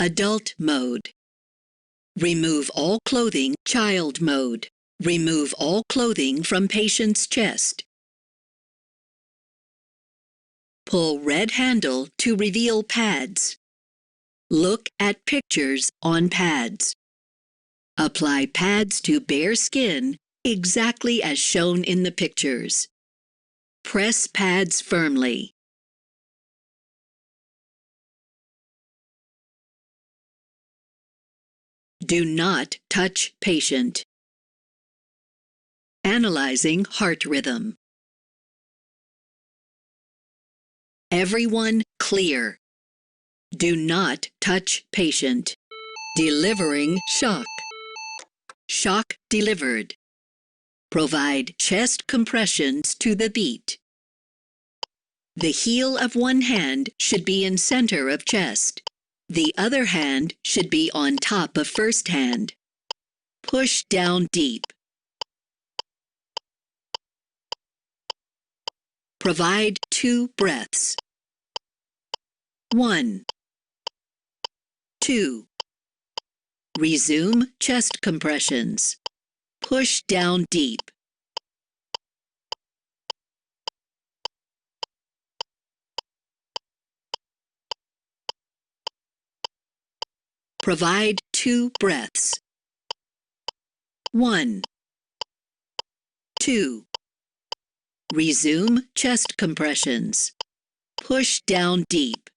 Adult mode. Remove all clothing, child mode. Remove all clothing from patient's chest. Pull red handle to reveal pads. Look at pictures on pads. Apply pads to bare skin exactly as shown in the pictures. Press pads firmly. Do not touch patient. Analyzing heart rhythm. Everyone clear. Do not touch patient. Delivering shock. Shock delivered. Provide chest compressions to the beat. The heel of one hand should be in center of chest. The other hand should be on top of first hand. Push down deep. Provide 2 breaths. 1, 2. Resume chest compressions. Push down deep. Provide 2 breaths. 1, 2. Resume chest compressions. Push down deep.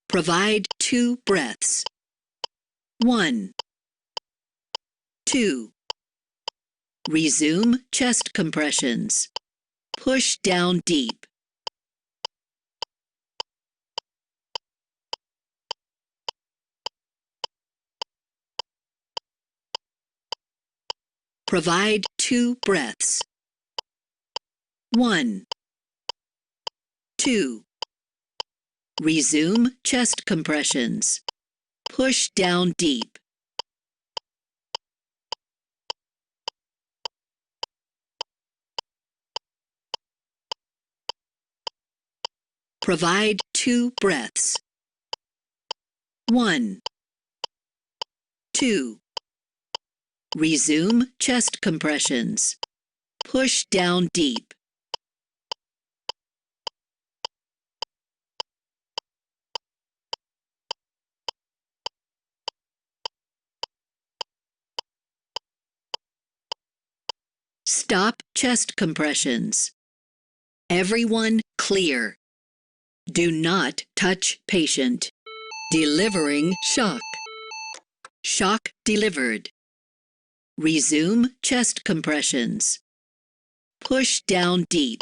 Provide 2 breaths. 1, 2. Resume chest compressions. Push down deep. Provide 2 breaths. 1, 2. Resume chest compressions. Push down deep. Provide 2 breaths. 1, 2. Resume chest compressions. Push down deep. Stop chest compressions. Everyone clear. Do not touch patient. Delivering shock. Shock delivered. Resume chest compressions. Push down deep.